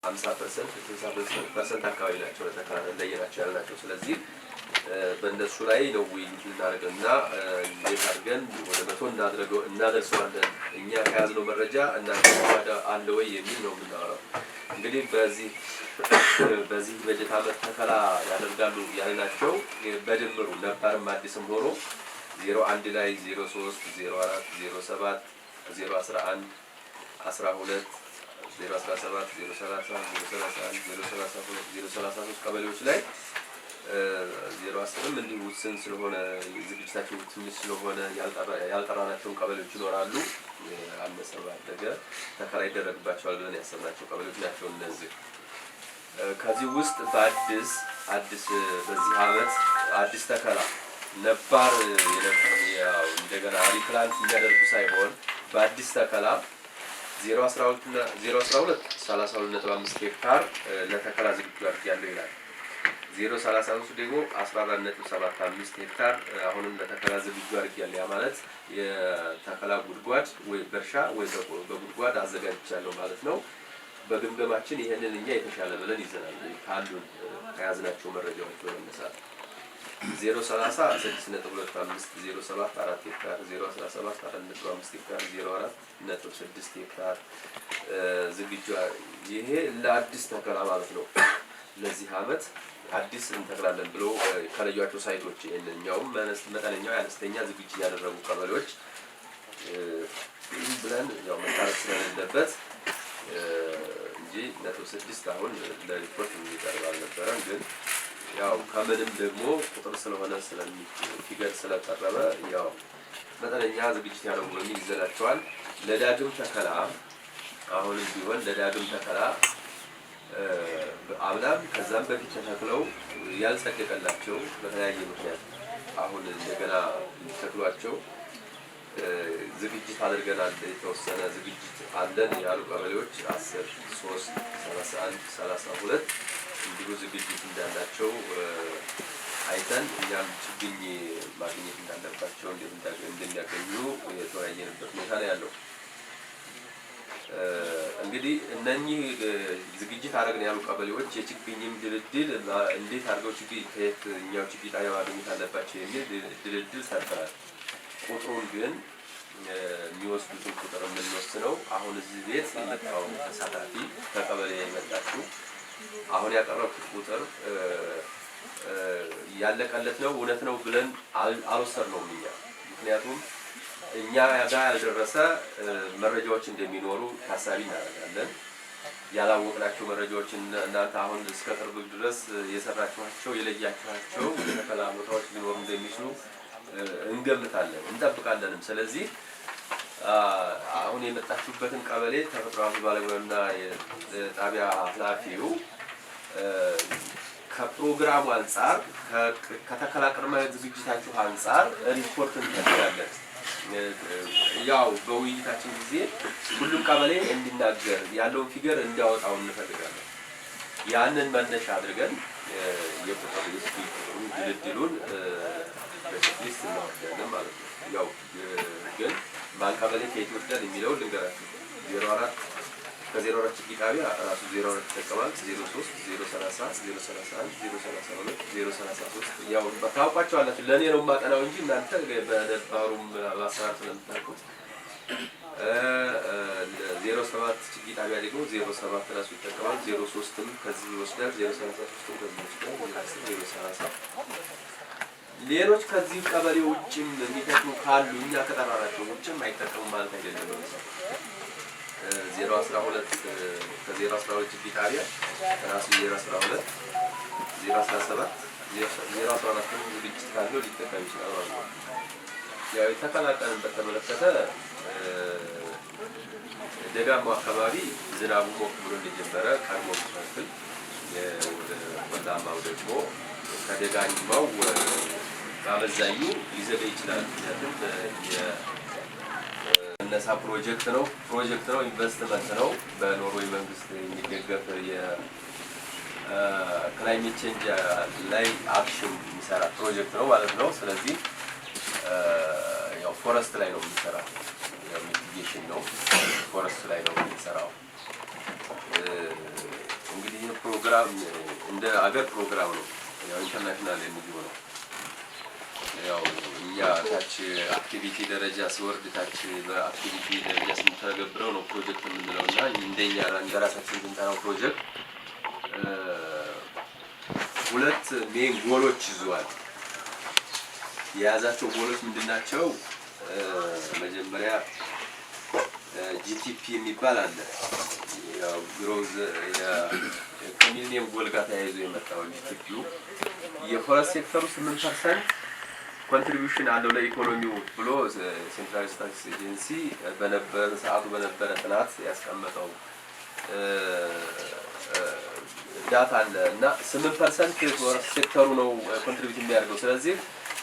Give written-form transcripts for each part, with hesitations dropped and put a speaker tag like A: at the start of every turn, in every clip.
A: 50% 60% አካባቢ ናቸው ለተከራካሪ ለየናቸው ያላቸው ስለዚህ በእነሱ ላይ ነው ውይይት ልናደርግና እንዴት አድርገን ወደ 100 እናደርሰዋለን እኛ ከያዝነው መረጃ እናንተ ወደ አለ ወይ የሚል ነው የምናወራው እንግዲህ በዚህ በጀት ዓመት ተከላ ያደርጋሉ ያልናቸው በድምሩ ነባርም አዲስም ሆኖ 01 ላይ 03 04 07 011 12 017 030 031 032 033 ቀበሌዎች ላይ 010ም እንዲሁ ውስን ስለሆነ ዝግጅታቸው ትንሽ ስለሆነ ያልጠራናቸው ቀበሌዎች ይኖራሉ አነሰባ አደገ ተከራይ ይደረግባቸዋል ብለን ያሰብናቸው ቀበሌዎች ናቸው እነዚህ ከዚህ ውስጥ በአዲስ በዚህ ዓመት አዲስ ተከላ ነባር ያው እንደገና ሪፕላንት የሚያደርጉ ሳይሆን በአዲስ ተከላ 012 እና 012 32.5 ሄክታር ለተከላ ዝግጁ አድርጋለሁ ይላል 033 ደግሞ 14.75 ሄክታር አሁንም ለተከላ ዝግጁ አድርጋለሁ ያ ማለት የተከላ ጉድጓድ ወይ በርሻ ወይ በጉድጓድ አዘጋጅቻለሁ ማለት ነው በግምገማችን ይሄንን እኛ የተሻለ ብለን ይዘናል ካሉን ከያዝናቸው መረጃዎች በመነሳት 030 6.25 07 4 ሄክታር 017 4.5 ሄክታር 04.6 ሄክታር ዝግጁ ይሄ ለአዲስ ተከላ ማለት ነው ለዚህ ዓመት አዲስ እንተክላለን ብሎ ከለያቸው ሳይቶች እነኛውም መጠነኛው ያነስተኛ ዝግጅት ያደረጉ ቀበሌዎች ብለን ያው መታረቅ ስለሌለበት እንጂ ለ6 አሁን ለሪፖርት የሚቀርብ አልነበረም ግን ያው ከምንም ደግሞ ቁጥር ስለሆነ ስለሚገድ ስለቀረበ ያው መጠነኛ ዝግጅት ያደረጉ ነው ይዘላቸዋል ለዳግም ተከላ አሁን ቢሆን ለዳግም ተከላ አብላም ከዛም በፊት ተከለው ያልጸደቀላቸው በተለያየ ምክንያት አሁን እንደገና ተከሏቸው ዝግጅት አድርገናል የተወሰነ ዝግጅት አለን ያሉ ቀበሌዎች 10 3 31 32 እንዲሁ ዝግጅት እንዳላቸው አይተን እኛም ችግኝ ማግኘት እንዳለባቸው እንደሚያገኙ የተወያየንበት ሁኔታ ነው ያለው እንግዲህ እነኚህ ዝግጅት አደረግን ያሉ ቀበሌዎች የችግኝም ድልድል እንዴት አድርገው ችግኝ ከየትኛው ችግኝ ጣቢያ ማግኘት አለባቸው የሚል ድልድል ሰርተናል ቁጥሩን ግን የሚወስዱትን ቁጥር የምንወስነው አሁን እዚህ ቤት የመጣው ተሳታፊ ከቀበሌ የመጣችው አሁን ያቀረብኩት ቁጥር ያለቀለት ነው እውነት ነው ብለን አልወሰድነውም እኛ ምክንያቱም እኛ ጋር ያልደረሰ መረጃዎች እንደሚኖሩ ታሳቢ እናደርጋለን ያላወቅናቸው መረጃዎች እናንተ አሁን እስከ ቅርብ ድረስ የሰራችኋቸው የለያችኋቸው የተከላ ቦታዎች ሊኖሩ እንደሚችሉ እንገምታለን እንጠብቃለንም ስለዚህ አሁን የመጣችሁበትን ቀበሌ ተፈጥሯዊ ባለሙያና የጣቢያ ኃላፊው ከፕሮግራሙ አንፃር ከተከላ ቅድመ ዝግጅታችሁ አንፃር ሪፖርት እንፈልጋለን ያው በውይይታችን ጊዜ ሁሉም ቀበሌ እንዲናገር ያለውን ፊገር እንዲያወጣው እንፈልጋለን ያንን መነሻ አድርገን የቁጥር ድልድሉን በቼክሊስት እናወጣለን ማለት ነው ያው ግን ማንቀበሌ ከኢትዮጵያን የሚለው ልንገራችሁ 04 ከ04 ችግኝ ጣቢያ ራሱ 04 ተቀማል 03 030 031 032 033 ያው በታውቋቸዋላችሁ ለኔ ነው ማጠናው እንጂ እናንተ በነባሩም አባሳር ስለምታውቁት 07 ችግኝ ጣቢያ ደግሞ 07 ራሱ ተቀማል 03ም ከዚህ ይወስዳል 033 ከዚህ ይወስዳል 030 ሌሎች ከዚህ ቀበሌ ውጭም የሚተክሉ ካሉ እኛ ከጠራናቸው ውጭም አይተከሙ ማለት አይደለም 012 ከ012 ችግኝ ጣቢያ ራሱ 012 017 014 ዝግጅት ካለው ሊጠቀም ይችላል ማለት ነው ያው የተከላቀልን በተመለከተ ደጋማው አካባቢ ዝናቡ ሞቅ ብሎ እንደጀመረ ቀድሞ ተፈክል ወደ ወዳማው ደግሞ ከደጋኛው ባበዛዩ ሊዘገይ ይችላል ምክንያቱም የነሳ ፕሮጀክት ነው ኢንቨስትመንት ነው በኖርዌይ መንግስት የሚደገፍ የክላይሜት ቼንጅ ላይ አክሽን የሚሰራ ፕሮጀክት ነው ማለት ነው ስለዚህ ያው ፎረስት ላይ ነው የሚሰራው ያው ሚቲጌሽን ነው ፎረስት ላይ ነው የሚሰራው ፕሮግራም እንደ አገር ፕሮግራም ነው። ያው ኢንተርናሽናል ኤንጂኦ ነው። ያው እኛ ታች አክቲቪቲ ደረጃ ሲወርድ ታች በአክቲቪቲ ደረጃ ስንተገብረው ነው ፕሮጀክት የምንለውና እንደኛ እንደራሳችን ስንሰራው ፕሮጀክት ሁለት ሜን ጎሎች ይዟል። የያዛቸው ጎሎች ምንድናቸው? መጀመሪያ ጂቲፒ የሚባል አለ። ያው ግሮዝ የሚሊኒየም ጎል ጋር ተያይዞ የመጣው ጂቲፒው የፎረስት ሴክተሩ 8% ኮንትሪቢዩሽን አለው ለኢኮኖሚው ብሎ ሴንትራል ስታቲስቲክስ ኤጀንሲ ሰዓቱ በነበረ ጥናት ያስቀመጠው ዳታ አለ እና 8% ፎረስት ሴክተሩ ነው ኮንትሪቢዩት የሚያደርገው። ስለዚህ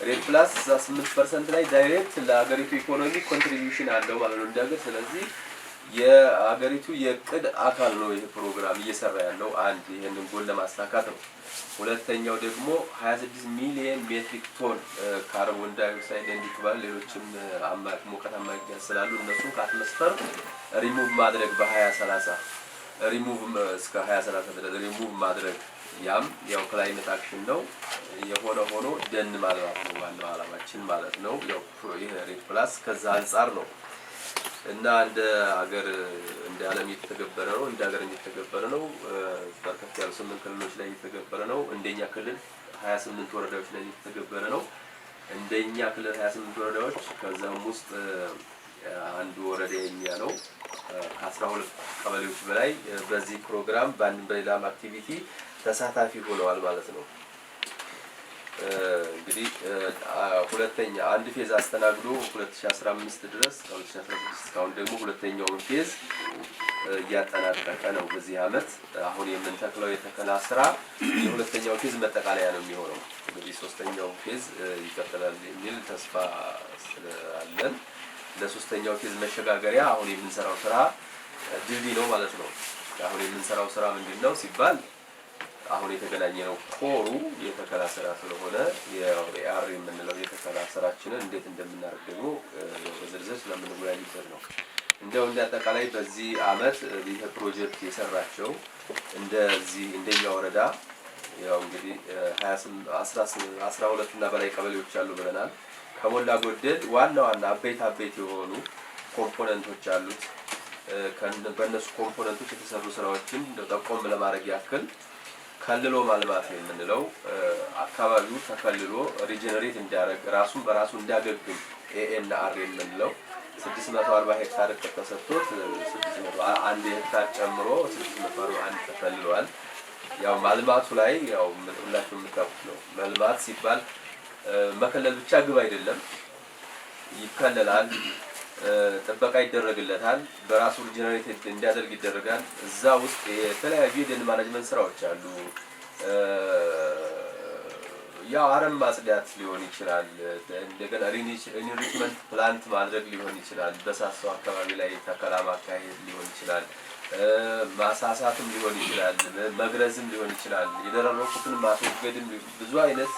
A: ሬድ ፕላስ 8% ላይ ዳይሬክት ለሀገሪቱ ኢኮኖሚ ኮንትሪቢዩሽን አለው ማለት ነው እንደገር። ስለዚህ የሀገሪቱ የቅድ አካል ነው ይሄ ፕሮግራም እየሰራ ያለው። አንድ ይሄንን ጎል ለማሳካት ነው። ሁለተኛው ደግሞ 26 ሚሊዮን ሜትሪክ ቶን ካርቦን ዳይኦክሳይድ እንዲቀበል ሌሎችም ሙቀት አማቂ ጋዝ ስላሉ እነሱን ከአትሞስፌር ሪሙቭ ማድረግ በ2030 ሪሙቭ እስከ 2030 ድረስ ሪሙቭ ማድረግ ያም ያው ክላይሜት አክሽን ነው። የሆነ ሆኖ ደን ማልማት ነው ዋናው ዓላማችን ማለት ነው። ያው ይሄ ሬድ ፕላስ ከዛ አንፃር ነው እና እንደ ሀገር እንደ ዓለም እየተገበረ ነው። እንደ ሀገር እየተገበረ ነው። በርከት ያሉ 8 ክልሎች ላይ እየተገበረ ነው። እንደኛ ክልል 28 ወረዳዎች ላይ እየተገበረ ነው። እንደኛ ክልል 28 ወረዳዎች ከዛም ውስጥ አንዱ ወረዳ የኛ ነው። ከ12 ቀበሌዎች በላይ በዚህ ፕሮግራም በሌላም አክቲቪቲ ተሳታፊ ሆነዋል ማለት ነው። እንግዲህ ሁለተኛ አንድ ፌዝ አስተናግዶ 2015 ድረስ 2016 እስካሁን ደግሞ ሁለተኛውን ፌዝ እያጠናቀቀ ነው። በዚህ አመት አሁን የምንተክለው የተከላ ስራ የሁለተኛው ፌዝ መጠቃለያ ነው የሚሆነው። እንግዲህ ሶስተኛው ፌዝ ይቀጥላል የሚል ተስፋ ስላለን ለሶስተኛው ፌዝ መሸጋገሪያ አሁን የምንሰራው ስራ ድልድይ ነው ማለት ነው። አሁን የምንሰራው ስራ ምንድነው ሲባል አሁን የተገናኘነው ኮሩ የተከላ ስራ ስለሆነ የአር የምንለው የተከላ ስራችንን እንዴት እንደምናደርግ ደግሞ በዝርዝር ስለምንወያይበት ነው። እንደው አጠቃላይ በዚህ አመት ይሄ ፕሮጀክት የሰራቸው እንደኛ ወረዳ ያው እንግዲህ 12 እና በላይ ቀበሌዎች አሉ ብለናል። ከሞላ ጎደል ዋና አበይት የሆኑ ኮምፖነንቶች አሉት። በእነሱ ኮምፖነንቶች የተሰሩ ስራዎችን ጠቆም ለማድረግ ያክል ከልሎ ማልማት የምንለው አካባቢው ተከልሎ ሪጀነሬት እንዲያደርግ ራሱን በራሱ እንዲያገግም ኤኤንአር የምንለው 640 ሄክታር ተሰጥቶት 601 ሄክታር ጨምሮ 641 ተከልሏል። ያው ማልማቱ ላይ ያው ሁላችሁ የምታውቁት ነው። ማልማት ሲባል መከለል ብቻ ግብ አይደለም። ይከለላል፣ ጥበቃ ይደረግለታል፣ በራሱ ሪጀነሬት እንዲያደርግ ይደረጋል። እዛ ውስጥ የተለያዩ የደን ማኔጅመንት ስራዎች አሉ። ያው አረም ማጽዳት ሊሆን ይችላል፣ እንደገና ኢንሪችመንት ፕላንት ማድረግ ሊሆን ይችላል፣ በሳሳው አካባቢ ላይ ተከላ ማካሄድ ሊሆን ይችላል፣ ማሳሳትም ሊሆን ይችላል፣ መግረዝም ሊሆን ይችላል፣ የደረረቁትን ማስወገድም ብዙ አይነት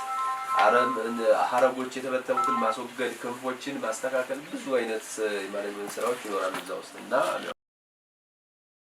A: ሀረጎች የተበተኑትን ማስወገድ፣ ክንፎችን ማስተካከል ብዙ አይነት የማኔጅመንት ስራዎች ይኖራሉ እዛ ውስጥ እና